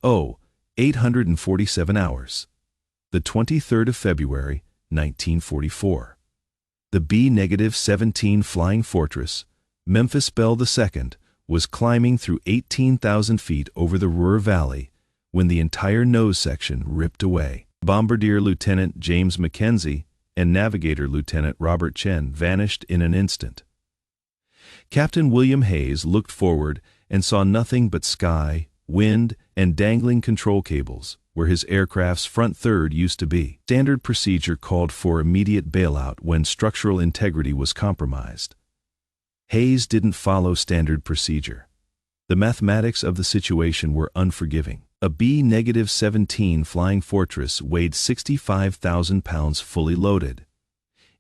847 hours. The 23rd of February, 1944. The B-17 Flying Fortress, Memphis Belle II, was climbing through 18,000 feet over the Ruhr Valley when the entire nose section ripped away. Bombardier Lieutenant James Mackenzie and Navigator Lieutenant Robert Chen vanished in an instant. Captain William Hayes looked forward and saw nothing but sky, wind, and dangling control cables where his aircraft's front third used to be. Standard procedure called for immediate bailout when structural integrity was compromised. Hayes didn't follow standard procedure. The mathematics of the situation were unforgiving. A B-17 Flying Fortress weighed 65,000 pounds fully loaded.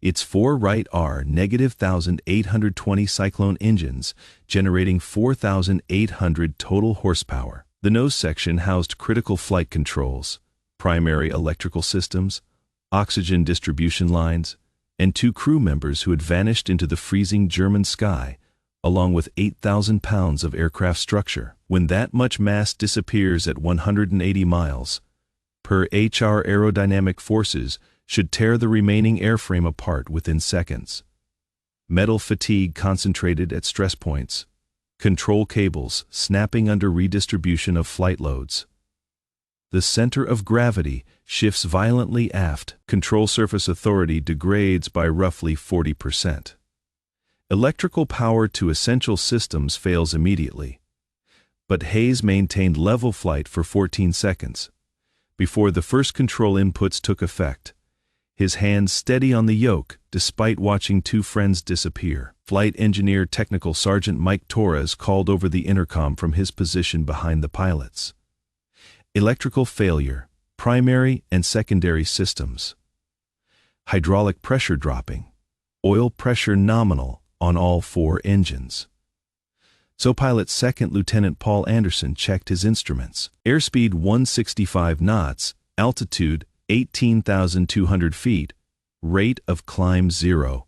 Its four Wright R-1820 Cyclone engines, generating 4,800 total horsepower. The nose section housed critical flight controls, primary electrical systems, oxygen distribution lines, and 2 crew members who had vanished into the freezing German sky, along with 8,000 pounds of aircraft structure. When that much mass disappears at 180 miles per hour, aerodynamic forces should tear the remaining airframe apart within seconds. Metal fatigue concentrated at stress points, control cables snapping under redistribution of flight loads. The center of gravity shifts violently aft. Control surface authority degrades by roughly 40%. Electrical power to essential systems fails immediately. But Hayes maintained level flight for 14 seconds before the first control inputs took effect, his hands steady on the yoke despite watching 2 friends disappear. Flight Engineer Technical Sergeant Mike Torres called over the intercom from his position behind the pilots. Electrical failure, primary and secondary systems. Hydraulic pressure dropping, oil pressure nominal on all 4 engines. So Pilot Second Lieutenant Paul Anderson checked his instruments. Airspeed 165 knots, altitude 18,200 feet, rate of climb 0.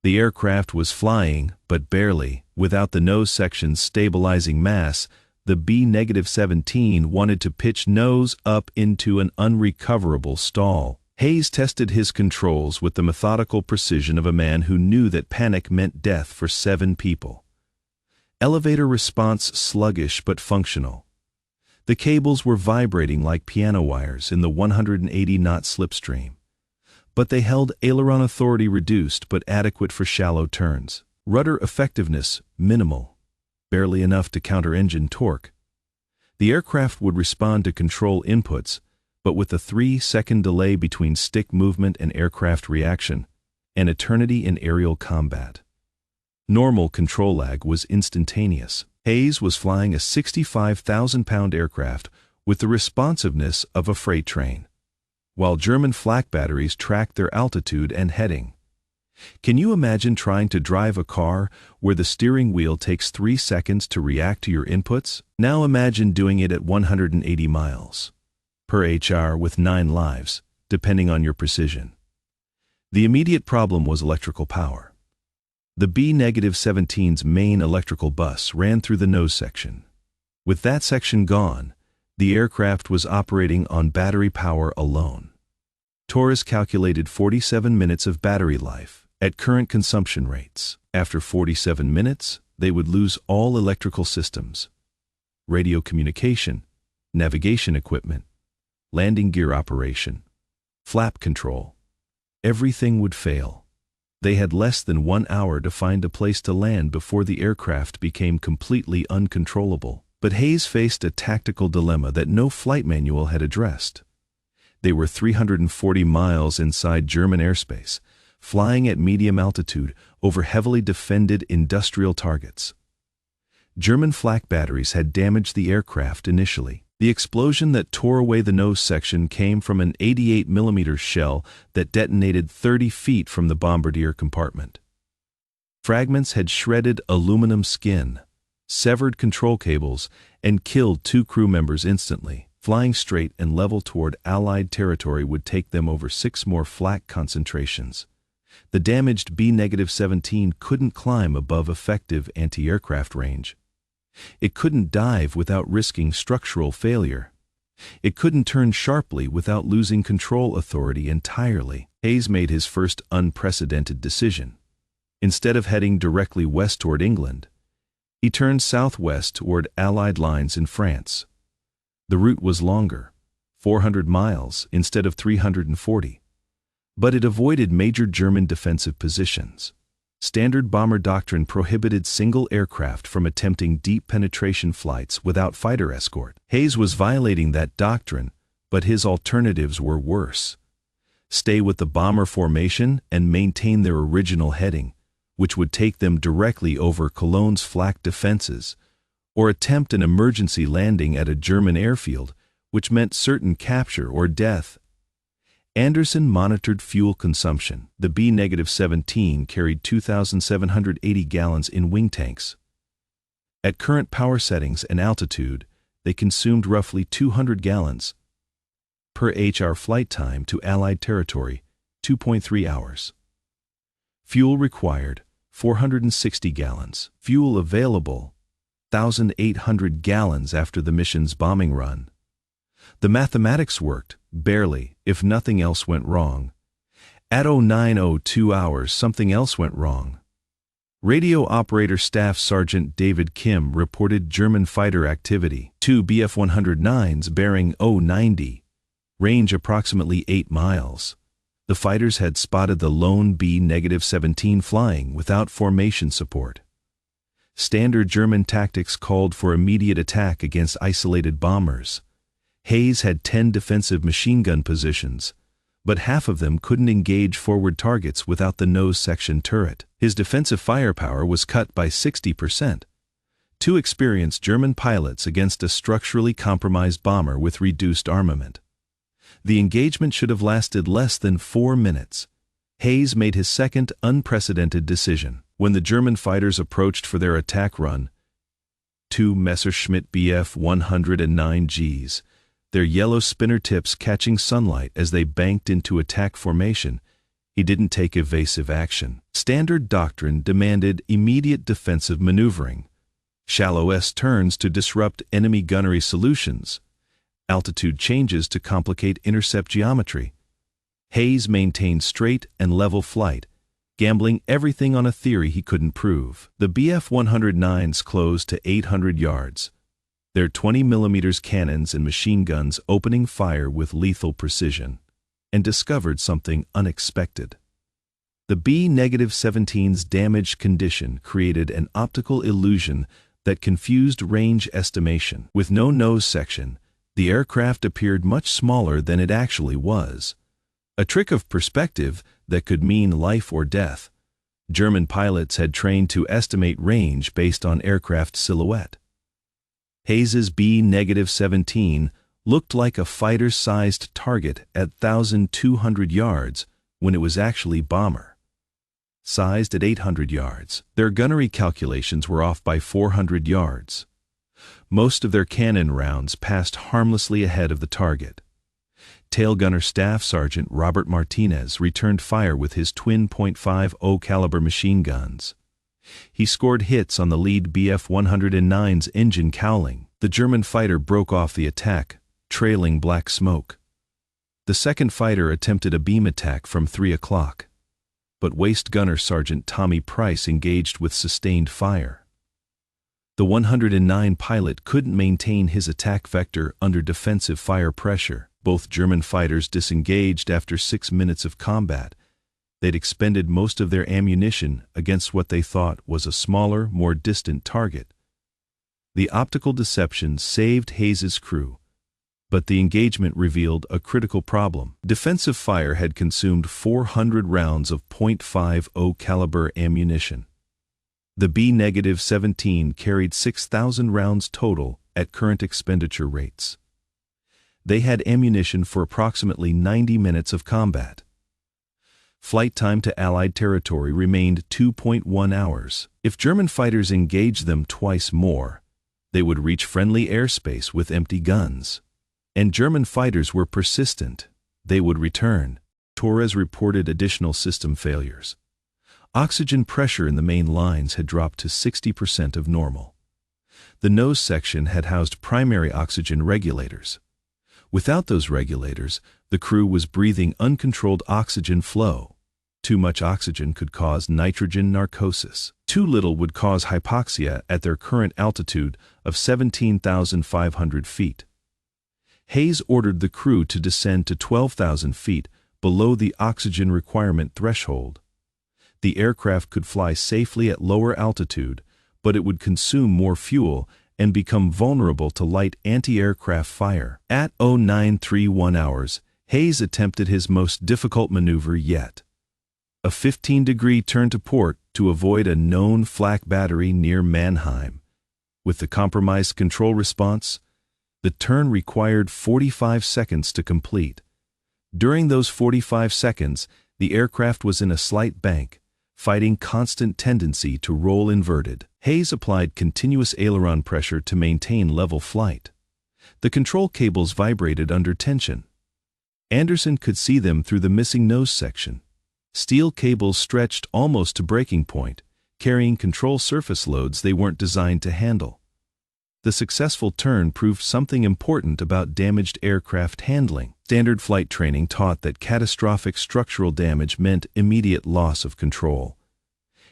The aircraft was flying, but barely. Without the nose section's stabilizing mass, the B-17 wanted to pitch nose up into an unrecoverable stall. Hayes tested his controls with the methodical precision of a man who knew that panic meant death for 7 people. Elevator response sluggish but functional. The cables were vibrating like piano wires in the 180-knot slipstream. But they held aileron authority reduced but adequate for shallow turns. Rudder effectiveness minimal, barely enough to counter engine torque. The aircraft would respond to control inputs, but with a 3-second delay between stick movement and aircraft reaction, an eternity in aerial combat. Normal control lag was instantaneous. Hayes was flying a 65,000-pound aircraft with the responsiveness of a freight train, while German flak batteries tracked their altitude and heading. Can you imagine trying to drive a car where the steering wheel takes 3 seconds to react to your inputs? Now imagine doing it at 180 miles per hour with 9 lives, depending on your precision. The immediate problem was electrical power. The B-17's main electrical bus ran through the nose section. With that section gone, the aircraft was operating on battery power alone. Torres calculated 47 minutes of battery life at current consumption rates. After 47 minutes, they would lose all electrical systems, radio communication, navigation equipment, landing gear operation, flap control. Everything would fail. They had less than 1 hour to find a place to land before the aircraft became completely uncontrollable. But Hayes faced a tactical dilemma that no flight manual had addressed. They were 340 miles inside German airspace, flying at medium altitude over heavily defended industrial targets. German flak batteries had damaged the aircraft initially. The explosion that tore away the nose section came from an 88mm shell that detonated 30 feet from the bombardier compartment. Fragments had shredded aluminum skin, severed control cables, and killed 2 crew members instantly. Flying straight and level toward Allied territory would take them over 6 more flak concentrations. The damaged B-17 couldn't climb above effective anti-aircraft range. It couldn't dive without risking structural failure. It couldn't turn sharply without losing control authority entirely. Hayes made his first unprecedented decision. Instead of heading directly west toward England, he turned southwest toward Allied lines in France. The route was longer, 400 miles instead of 340, but it avoided major German defensive positions. Standard bomber doctrine prohibited single aircraft from attempting deep penetration flights without fighter escort. Hayes was violating that doctrine, but his alternatives were worse. Stay with the bomber formation and maintain their original heading, which would take them directly over Cologne's flak defenses, or attempt an emergency landing at a German airfield, which meant certain capture or death. Anderson monitored fuel consumption. The B-17 carried 2,780 gallons in wing tanks. At current power settings and altitude, they consumed roughly 200 gallons per HR. Flight time to Allied territory, 2.3 hours. Fuel required, 460 gallons. Fuel available, 1,800 gallons after the mission's bombing run. The mathematics worked, barely, if nothing else went wrong. At 09:02 hours, something else went wrong. Radio Operator Staff Sergeant David Kim reported German fighter activity. 2 Bf-109s bearing 090, range approximately 8 miles. The fighters had spotted the lone B-17 flying without formation support. Standard German tactics called for immediate attack against isolated bombers. Hayes had 10 defensive machine gun positions, but half of them couldn't engage forward targets without the nose section turret. His defensive firepower was cut by 60%. 2 experienced German pilots against a structurally compromised bomber with reduced armament. The engagement should have lasted less than 4 minutes. Hayes made his second unprecedented decision. When the German fighters approached for their attack run, 2 Messerschmitt Bf-109Gs, their yellow spinner tips catching sunlight as they banked into attack formation, he didn't take evasive action. Standard doctrine demanded immediate defensive maneuvering, shallow S-turns to disrupt enemy gunnery solutions, altitude changes to complicate intercept geometry. Hayes maintained straight and level flight, gambling everything on a theory he couldn't prove. The Bf-109s closed to 800 yards. Their 20mm cannons and machine guns opening fire with lethal precision, and discovered something unexpected. The B-17's damaged condition created an optical illusion that confused range estimation. With no nose section, the aircraft appeared much smaller than it actually was. A trick of perspective that could mean life or death. German pilots had trained to estimate range based on aircraft silhouette. Hayes's B-17 looked like a fighter-sized target at 1,200 yards when it was actually bomber-sized at 800 yards. Their gunnery calculations were off by 400 yards. Most of their cannon rounds passed harmlessly ahead of the target. Tail Gunner Staff Sergeant Robert Martinez returned fire with his twin .50 caliber machine guns. He scored hits on the lead Bf-109's engine cowling. The German fighter broke off the attack, trailing black smoke. The second fighter attempted a beam attack from 3 o'clock, but Waist Gunner Sergeant Tommy Price engaged with sustained fire. The 109 pilot couldn't maintain his attack vector under defensive fire pressure. Both German fighters disengaged after 6 minutes of combat. They'd expended most of their ammunition against what they thought was a smaller, more distant target. The optical deception saved Hayes's crew, but the engagement revealed a critical problem. Defensive fire had consumed 400 rounds of .50 caliber ammunition. The B-17 carried 6,000 rounds total at current expenditure rates. They had ammunition for approximately 90 minutes of combat. Flight time to Allied territory remained 2.1 hours. If German fighters engaged them twice more, they would reach friendly airspace with empty guns. And German fighters were persistent. They would return. Torres reported additional system failures. Oxygen pressure in the main lines had dropped to 60% of normal. The nose section had housed primary oxygen regulators. Without those regulators, the crew was breathing uncontrolled oxygen flow. Too much oxygen could cause nitrogen narcosis. Too little would cause hypoxia at their current altitude of 17,500 feet. Hayes ordered the crew to descend to 12,000 feet below the oxygen requirement threshold. The aircraft could fly safely at lower altitude, but it would consume more fuel and become vulnerable to light anti-aircraft fire. At 0931 hours, Hayes attempted his most difficult maneuver yet. A 15-degree turn to port to avoid a known flak battery near Mannheim. With the compromised control response, the turn required 45 seconds to complete. During those 45 seconds, the aircraft was in a slight bank, fighting constant tendency to roll inverted. Hayes applied continuous aileron pressure to maintain level flight. The control cables vibrated under tension. Anderson could see them through the missing nose section. Steel cables stretched almost to breaking point, carrying control surface loads they weren't designed to handle. The successful turn proved something important about damaged aircraft handling. Standard flight training taught that catastrophic structural damage meant immediate loss of control.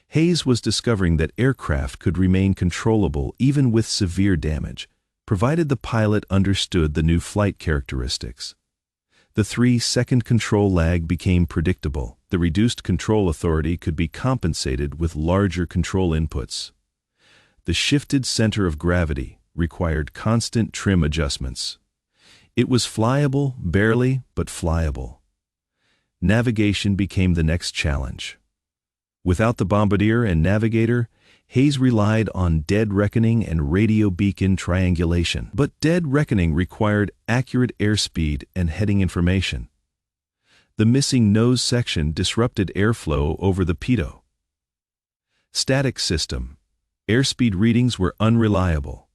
Hayes was discovering that aircraft could remain controllable even with severe damage, provided the pilot understood the new flight characteristics. The 3-second control lag became predictable. The reduced control authority could be compensated with larger control inputs. The shifted center of gravity required constant trim adjustments. It was flyable, barely, but flyable. Navigation became the next challenge. Without the bombardier and navigator, Hayes relied on dead reckoning and radio beacon triangulation. But dead reckoning required accurate airspeed and heading information. The missing nose section disrupted airflow over the pitot. Static system. Airspeed readings were unreliable.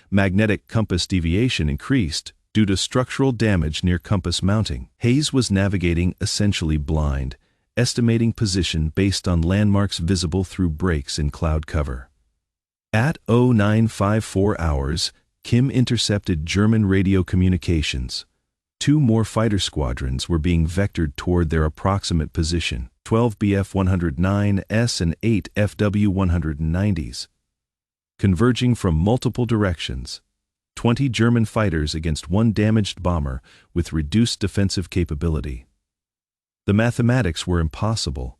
Magnetic compass deviation increased due to structural damage near compass mounting. Hayes was navigating essentially blind, estimating position based on landmarks visible through breaks in cloud cover. At 0954 hours, Kim intercepted German radio communications. 2 more fighter squadrons were being vectored toward their approximate position, 12 Bf-109s and 8 Fw-190s. Converging from multiple directions, 20 German fighters against 1 damaged bomber with reduced defensive capability. The mathematics were impossible.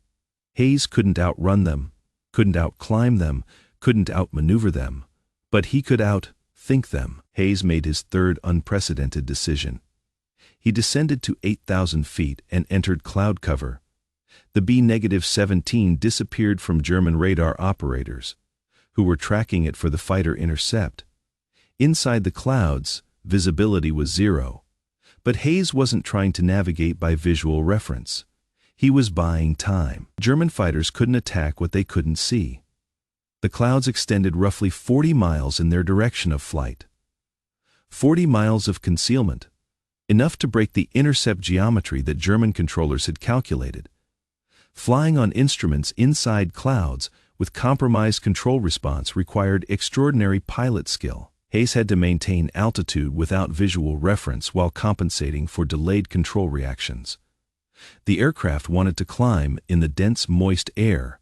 Hayes couldn't outrun them, couldn't outclimb them, couldn't outmaneuver them, but he could outthink them. Hayes made his third unprecedented decision. He descended to 8,000 feet and entered cloud cover. The B-17 disappeared from German radar operators, who were tracking it for the fighter intercept. Inside the clouds, visibility was 0. But Hayes wasn't trying to navigate by visual reference. He was buying time. German fighters couldn't attack what they couldn't see. The clouds extended roughly 40 miles in their direction of flight. 40 miles of concealment, enough to break the intercept geometry that German controllers had calculated. Flying on instruments inside clouds with compromised control response required extraordinary pilot skill. Hayes had to maintain altitude without visual reference while compensating for delayed control reactions. The aircraft wanted to climb in the dense, moist air.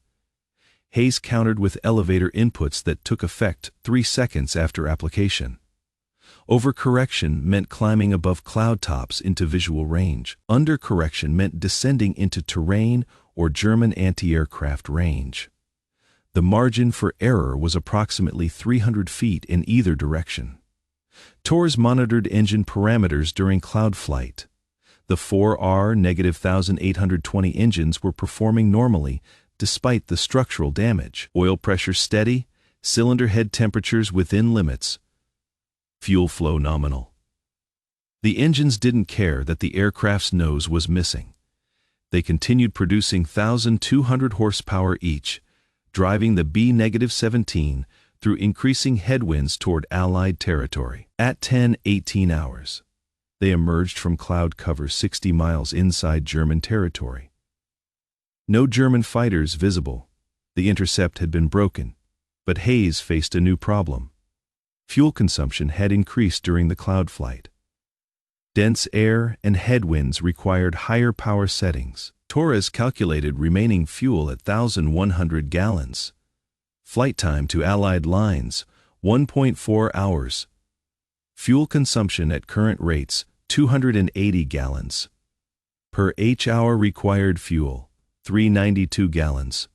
Hayes countered with elevator inputs that took effect 3 seconds after application. Overcorrection meant climbing above cloud tops into visual range. Undercorrection meant descending into terrain or German anti-aircraft range. The margin for error was approximately 300 feet in either direction. TORS monitored engine parameters during cloud flight. The 4R-1820 engines were performing normally despite the structural damage. Oil pressure steady, cylinder head temperatures within limits. Fuel flow nominal. The engines didn't care that the aircraft's nose was missing. They continued producing 1,200 horsepower each, driving the B-17 through increasing headwinds toward Allied territory. At 10:18 hours, they emerged from cloud cover 60 miles inside German territory. No German fighters visible. The intercept had been broken, but Hayes faced a new problem. Fuel consumption had increased during the cloud flight. Dense air and headwinds required higher power settings. Torres calculated remaining fuel at 1,100 gallons. Flight time to Allied lines, 1.4 hours. Fuel consumption at current rates, 280 gallons. Per H-hour required fuel, 392 gallons.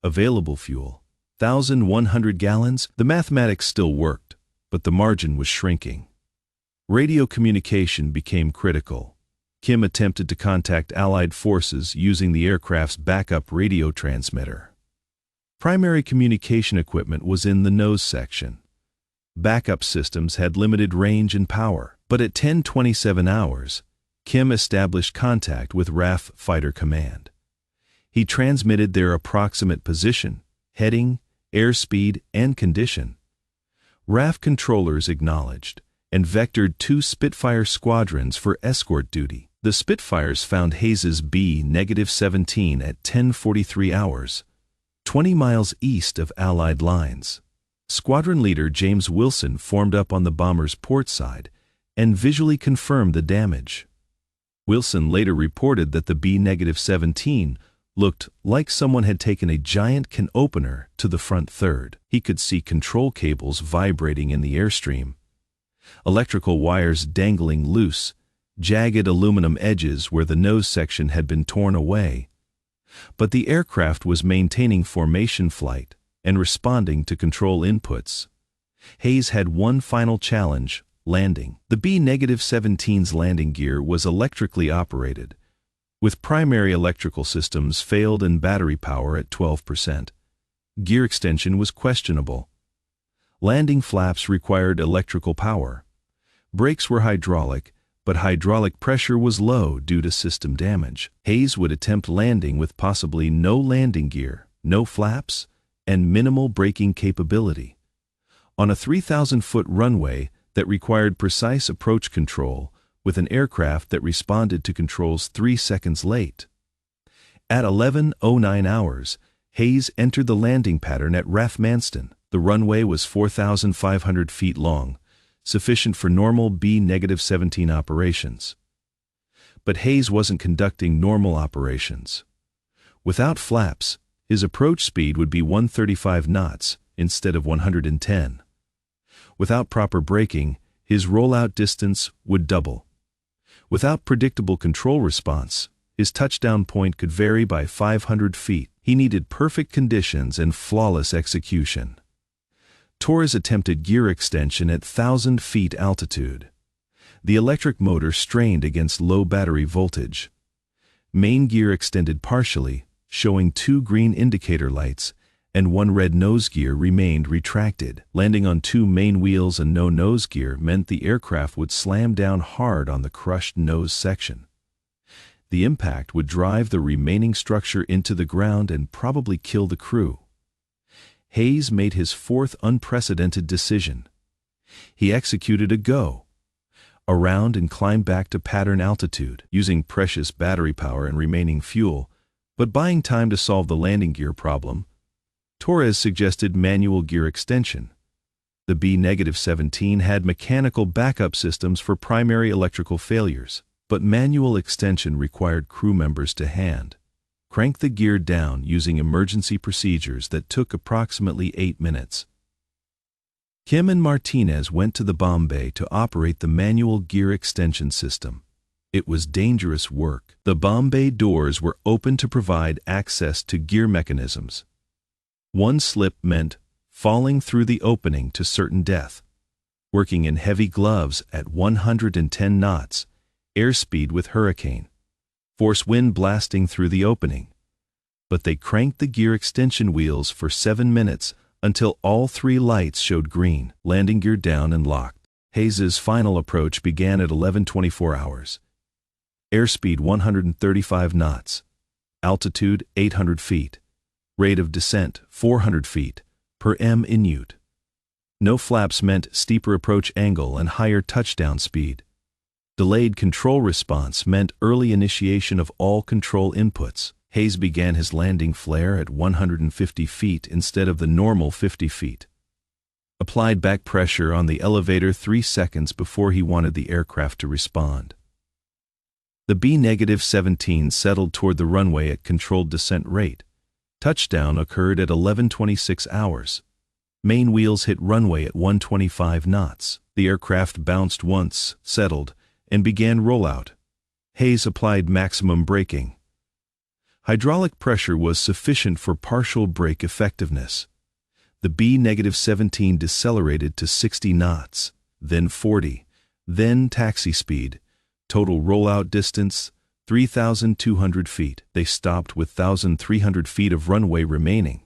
Available fuel, 1,100 gallons. The mathematics still worked, but the margin was shrinking. Radio communication became critical. Kim attempted to contact Allied forces using the aircraft's backup radio transmitter. Primary communication equipment was in the nose section. Backup systems had limited range and power, but at 10:27 hours, Kim established contact with RAF Fighter Command. He transmitted their approximate position, heading, airspeed, and condition. RAF controllers acknowledged and vectored 2 Spitfire squadrons for escort duty. The Spitfires found Hayes's B-17 at 10:43 hours, 20 miles east of Allied lines. Squadron leader James Wilson formed up on the bomber's port side and visually confirmed the damage. Wilson later reported that the B-17 looked like someone had taken a giant can opener to the front third. He could see control cables vibrating in the airstream, electrical wires dangling loose, jagged aluminum edges where the nose section had been torn away. But the aircraft was maintaining formation flight and responding to control inputs. Hayes had one final challenge: landing. The B-17's landing gear was electrically operated, with primary electrical systems failed and battery power at 12%. Gear extension was questionable. Landing flaps required electrical power. Brakes were hydraulic, but hydraulic pressure was low due to system damage. Hayes would attempt landing with possibly no landing gear, no flaps, and minimal braking capability. On a 3,000-foot runway that required precise approach control, with an aircraft that responded to controls 3 seconds late. At 11:09 hours, Hayes entered the landing pattern at RAF Manston. The runway was 4,500 feet long, sufficient for normal B-17 operations. But Hayes wasn't conducting normal operations. Without flaps, his approach speed would be 135 knots instead of 110. Without proper braking, his rollout distance would double. Without predictable control response, his touchdown point could vary by 500 feet. He needed perfect conditions and flawless execution. Torres attempted gear extension at 1,000 feet altitude. The electric motor strained against low battery voltage. Main gear extended partially, showing 2 green indicator lights, and 1 red nose gear remained retracted. Landing on 2 main wheels and no nose gear meant the aircraft would slam down hard on the crushed nose section. The impact would drive the remaining structure into the ground and probably kill the crew. Hayes made his 4th unprecedented decision. He executed a go around and climbed back to pattern altitude, using precious battery power and remaining fuel, but buying time to solve the landing gear problem. Torres suggested manual gear extension. The B-17 had mechanical backup systems for primary electrical failures, but manual extension required crew members to crank the gear down using emergency procedures that took approximately 8 minutes. Kim and Martinez went to the bomb bay to operate the manual gear extension system. It was dangerous work. The bomb bay doors were open to provide access to gear mechanisms. One slip meant falling through the opening to certain death. Working in heavy gloves at 110 knots, airspeed with hurricane force wind blasting through the opening. But they cranked the gear extension wheels for 7 minutes until all 3 lights showed green. Landing gear down and locked. Hayes's final approach began at 11:24 hours. Airspeed 135 knots. Altitude 800 feet. Rate of descent 400 feet per minute. No flaps meant steeper approach angle and higher touchdown speed. Delayed control response meant early initiation of all control inputs. Hayes began his landing flare at 150 feet instead of the normal 50 feet. applied back pressure on the elevator 3 seconds before he wanted the aircraft to respond. The B-17 settled toward the runway at controlled descent rate. Touchdown occurred at 11:26 hours. Main wheels hit runway at 125 knots. The aircraft bounced once, settled, and began rollout. Hayes applied maximum braking. Hydraulic pressure was sufficient for partial brake effectiveness. The B-17 decelerated to 60 knots, then 40, then taxi speed. Total rollout distance, 3,200 feet. They stopped with 1,300 feet of runway remaining.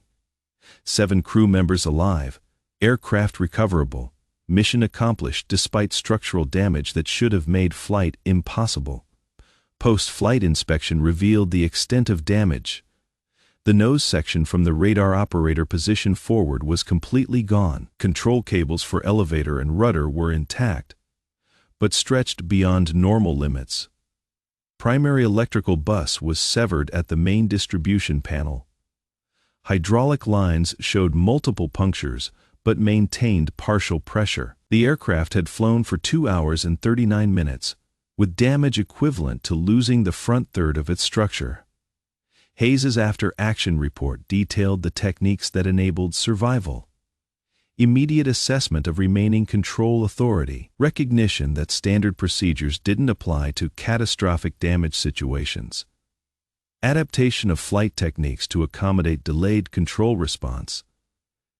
7 crew members alive, aircraft recoverable, mission accomplished despite structural damage that should have made flight impossible. Post-flight inspection revealed the extent of damage. The nose section from the radar operator position forward was completely gone. Control cables for elevator and rudder were intact, but stretched beyond normal limits. Primary electrical bus was severed at the main distribution panel. Hydraulic lines showed multiple punctures, but maintained partial pressure. The aircraft had flown for 2 hours and 39 minutes, with damage equivalent to losing the front third of its structure. Hayes's after-action report detailed the techniques that enabled survival. Immediate assessment of remaining control authority, recognition that standard procedures didn't apply to catastrophic damage situations, adaptation of flight techniques to accommodate delayed control response,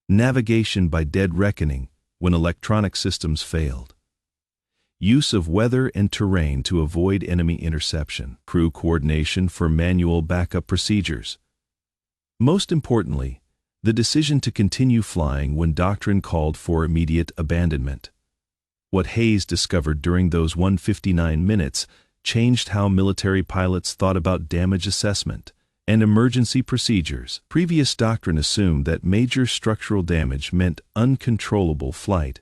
navigation by dead reckoning when electronic systems failed, use of weather and terrain to avoid enemy interception, crew coordination for manual backup procedures. Most importantly, the decision to continue flying when doctrine called for immediate abandonment. What Hayes discovered during those 159 minutes changed how military pilots thought about damage assessment and emergency procedures. Previous doctrine assumed that major structural damage meant uncontrollable flight.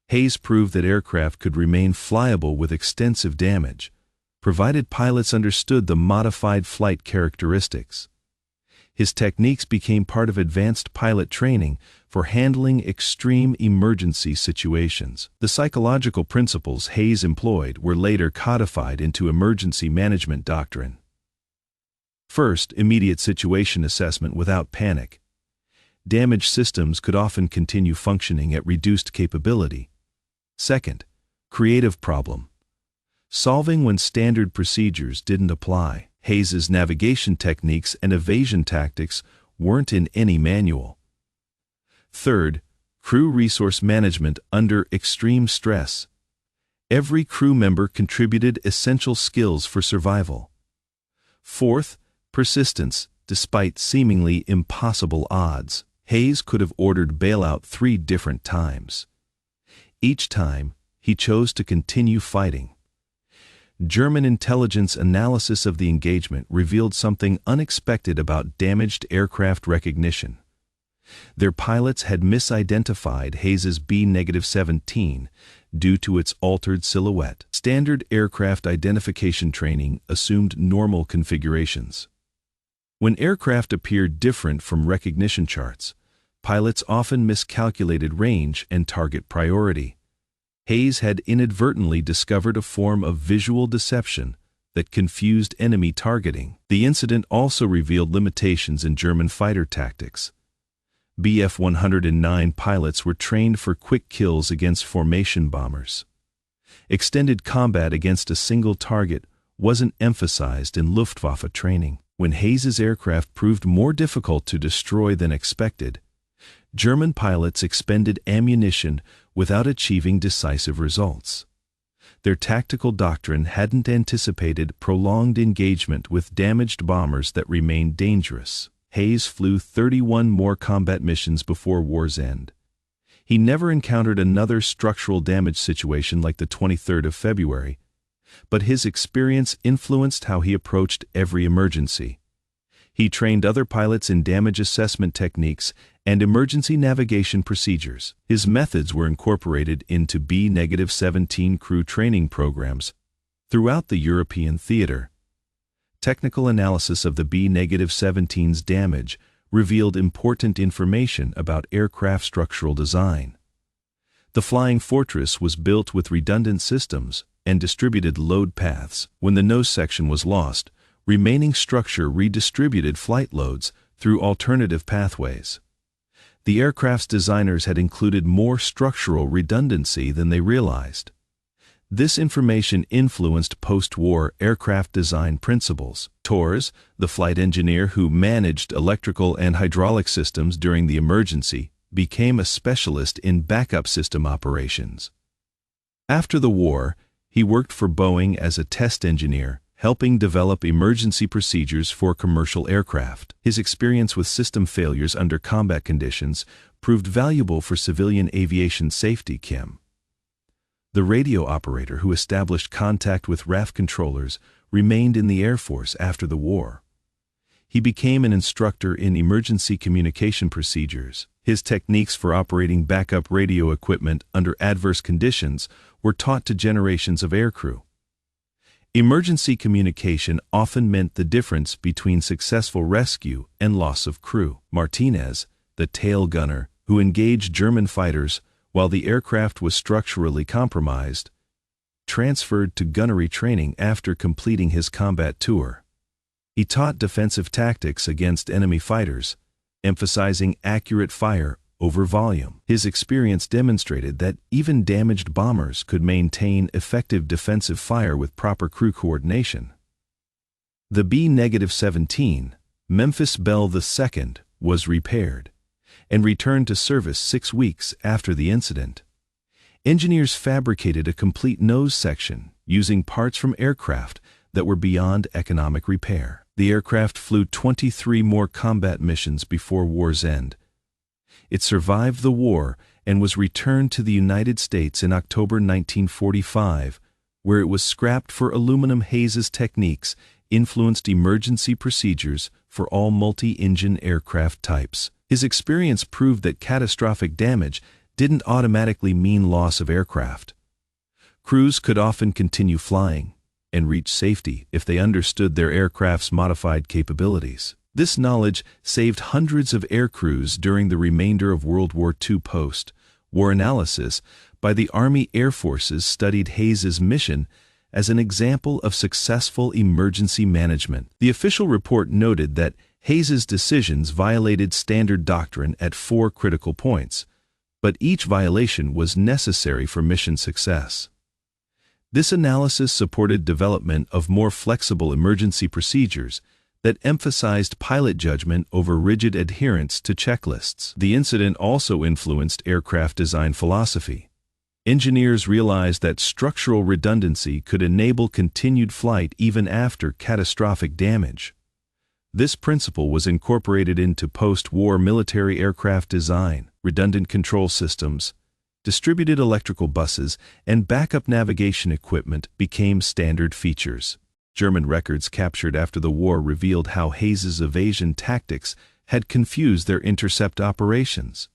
Hayes proved that aircraft could remain flyable with extensive damage, provided pilots understood the modified flight characteristics. His techniques became part of advanced pilot training for handling extreme emergency situations. The psychological principles Hayes employed were later codified into emergency management doctrine. First, immediate situation assessment without panic. Damaged systems could often continue functioning at reduced capability. Second, creative problem. Solving when standard procedures didn't apply. Hayes's navigation techniques and evasion tactics weren't in any manual. Third, crew resource management under extreme stress. Every crew member contributed essential skills for survival. Fourth, persistence, despite seemingly impossible odds. Hayes could have ordered bailout 3 different times. Each time, he chose to continue fighting. German intelligence analysis of the engagement revealed something unexpected about damaged aircraft recognition. Their pilots had misidentified Hayes's B-17 due to its altered silhouette. Standard aircraft identification training assumed normal configurations. When aircraft appeared different from recognition charts, pilots often miscalculated range and target priority. Hayes had inadvertently discovered a form of visual deception that confused enemy targeting. The incident also revealed limitations in German fighter tactics. Bf-109 pilots were trained for quick kills against formation bombers. Extended combat against a single target wasn't emphasized in Luftwaffe training. When Hayes's aircraft proved more difficult to destroy than expected, German pilots expended ammunition without achieving decisive results. Their tactical doctrine hadn't anticipated prolonged engagement with damaged bombers that remained dangerous. Hayes flew 31 more combat missions before war's end. He never encountered another structural damage situation like the 23rd of February, but his experience influenced how he approached every emergency. He trained other pilots in damage assessment techniques and emergency navigation procedures. His methods were incorporated into B-17 crew training programs throughout the European theater. Technical analysis of the B-17's damage revealed important information about aircraft structural design. The flying fortress was built with redundant systems and distributed load paths. When the nose section was lost, remaining structure redistributed flight loads through alternative pathways. The aircraft's designers had included more structural redundancy than they realized. This information influenced post-war aircraft design principles. Torres, the flight engineer who managed electrical and hydraulic systems during the emergency, became a specialist in backup system operations. After the war, he worked for Boeing as a test engineer, helping develop emergency procedures for commercial aircraft. His experience with system failures under combat conditions proved valuable for civilian aviation safety. Kim, the radio operator who established contact with RAF controllers, remained in the Air Force after the war. He became an instructor in emergency communication procedures. His techniques for operating backup radio equipment under adverse conditions were taught to generations of aircrew. Emergency communication often meant the difference between successful rescue and loss of crew. Martinez, the tail gunner, who engaged German fighters while the aircraft was structurally compromised, transferred to gunnery training after completing his combat tour. He taught defensive tactics against enemy fighters, emphasizing accurate fire over volume. His experience demonstrated that even damaged bombers could maintain effective defensive fire with proper crew coordination. The B-17, Memphis Belle II, was repaired and returned to service 6 weeks after the incident. Engineers fabricated a complete nose section using parts from aircraft that were beyond economic repair. The aircraft flew 23 more combat missions before war's end. It survived the war and was returned to the United States in October 1945, where it was scrapped for aluminum. Hayes's techniques influenced emergency procedures for all multi-engine aircraft types. His experience proved that catastrophic damage didn't automatically mean loss of aircraft. Crews could often continue flying and reach safety if they understood their aircraft's modified capabilities. This knowledge saved hundreds of aircrews during the remainder of World War II. Post-war analysis by the Army Air Forces studied Hayes's mission as an example of successful emergency management. The official report noted that Hayes's decisions violated standard doctrine at 4 critical points, but each violation was necessary for mission success. This analysis supported development of more flexible emergency procedures that emphasized pilot judgment over rigid adherence to checklists. The incident also influenced aircraft design philosophy. Engineers realized that structural redundancy could enable continued flight even after catastrophic damage. This principle was incorporated into post-war military aircraft design. Redundant control systems, distributed electrical buses, and backup navigation equipment became standard features. German records captured after the war revealed how Hayes's evasion tactics had confused their intercept operations.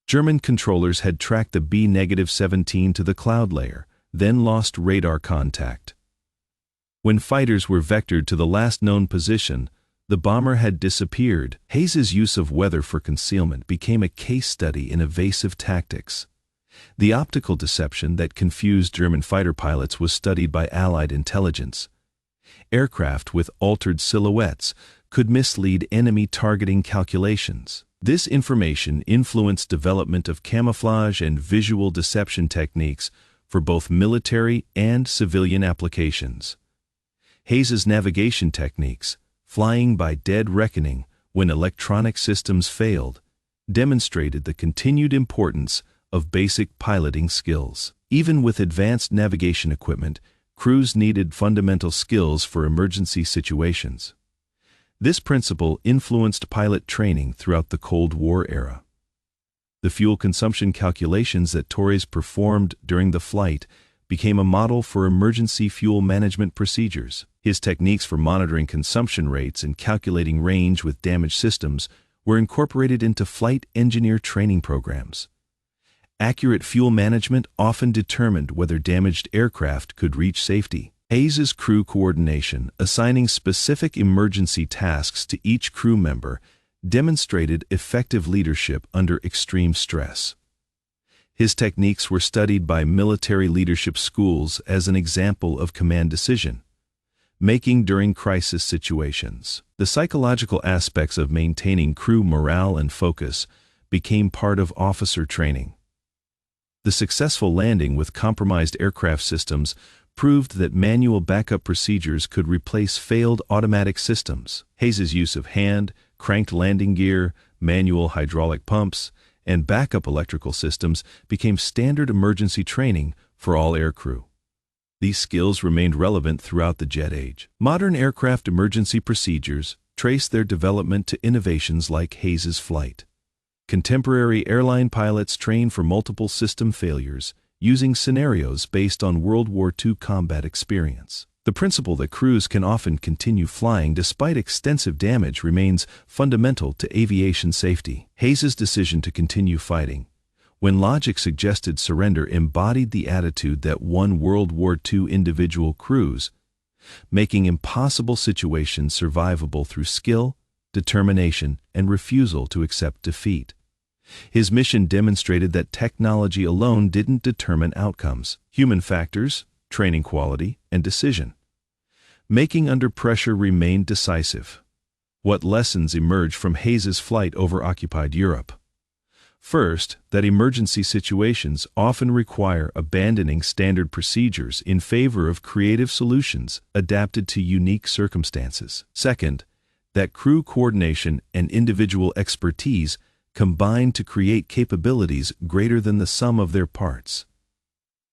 German controllers had tracked the B-17 to the cloud layer, then lost radar contact. When fighters were vectored to the last known position, the bomber had disappeared. Hayes's use of weather for concealment became a case study in evasive tactics. The optical deception that confused German fighter pilots was studied by Allied intelligence. Aircraft with altered silhouettes could mislead enemy targeting calculations. This information influenced development of camouflage and visual deception techniques for both military and civilian applications. Hayes's navigation techniques, flying by dead reckoning when electronic systems failed, demonstrated the continued importance of basic piloting skills. Even with advanced navigation equipment, crews needed fundamental skills for emergency situations. This principle influenced pilot training throughout the Cold War era. The fuel consumption calculations that Torres performed during the flight became a model for emergency fuel management procedures. His techniques for monitoring consumption rates and calculating range with damaged systems were incorporated into flight engineer training programs. Accurate fuel management often determined whether damaged aircraft could reach safety. Hayes's crew coordination, assigning specific emergency tasks to each crew member, demonstrated effective leadership under extreme stress. His techniques were studied by military leadership schools as an example of command decision making during crisis situations. The psychological aspects of maintaining crew morale and focus became part of officer training. The successful landing with compromised aircraft systems proved that manual backup procedures could replace failed automatic systems. Hayes's use of hand-cranked landing gear, manual hydraulic pumps, and backup electrical systems became standard emergency training for all aircrew. These skills remained relevant throughout the jet age. Modern aircraft emergency procedures trace their development to innovations like Hayes's flight. Contemporary airline pilots train for multiple system failures, using scenarios based on World War II combat experience. The principle that crews can often continue flying despite extensive damage remains fundamental to aviation safety. Hayes's decision to continue fighting, when logic suggested surrender, embodied the attitude that won World War II individual crews, making impossible situations survivable through skill, determination, and refusal to accept defeat. His mission demonstrated that technology alone didn't determine outcomes. Human factors, training quality, and decision making under pressure remained decisive. What lessons emerged from Hayes's flight over occupied Europe? First, that emergency situations often require abandoning standard procedures in favor of creative solutions adapted to unique circumstances. Second, that crew coordination and individual expertise combine to create capabilities greater than the sum of their parts.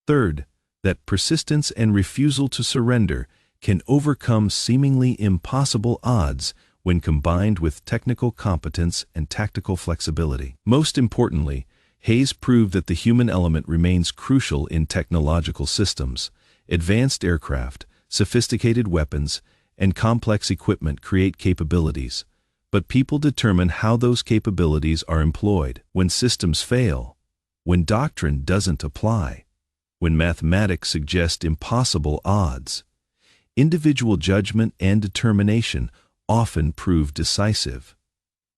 Third, that persistence and refusal to surrender can overcome seemingly impossible odds when combined with technical competence and tactical flexibility. Most importantly, Hayes proved that the human element remains crucial in technological systems. Advanced aircraft, sophisticated weapons, and complex equipment create capabilities, but people determine how those capabilities are employed. When systems fail, when doctrine doesn't apply, when mathematics suggest impossible odds, individual judgment and determination often prove decisive.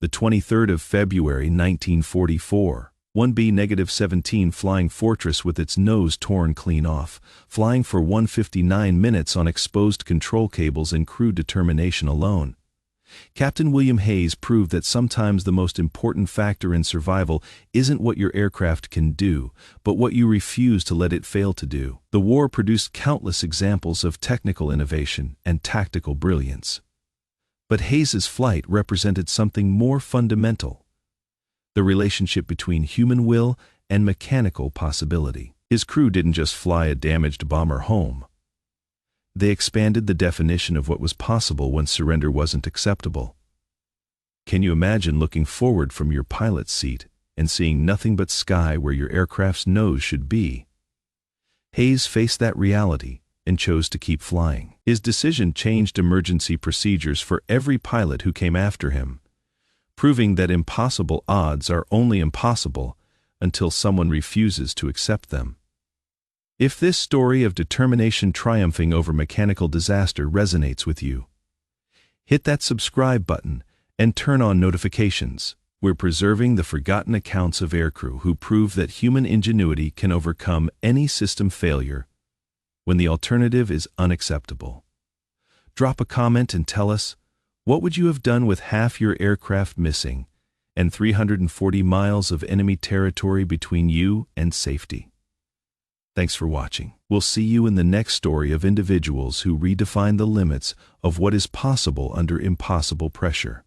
The 23rd of February 1944, 1B-17 Flying Fortress with its nose torn clean off, flying for 159 minutes on exposed control cables and crew determination alone. Captain William Hayes proved that sometimes the most important factor in survival isn't what your aircraft can do, but what you refuse to let it fail to do. The war produced countless examples of technical innovation and tactical brilliance. But Hayes's flight represented something more fundamental: the relationship between human will and mechanical possibility. His crew didn't just fly a damaged bomber home. They expanded the definition of what was possible when surrender wasn't acceptable. Can you imagine looking forward from your pilot's seat and seeing nothing but sky where your aircraft's nose should be? Hayes faced that reality and chose to keep flying. His decision changed emergency procedures for every pilot who came after him, proving that impossible odds are only impossible until someone refuses to accept them. If this story of determination triumphing over mechanical disaster resonates with you, hit that subscribe button and turn on notifications. We're preserving the forgotten accounts of aircrew who prove that human ingenuity can overcome any system failure when the alternative is unacceptable. Drop a comment and tell us, what would you have done with half your aircraft missing and 340 miles of enemy territory between you and safety? Thanks for watching. We'll see you in the next story of individuals who redefine the limits of what is possible under impossible pressure.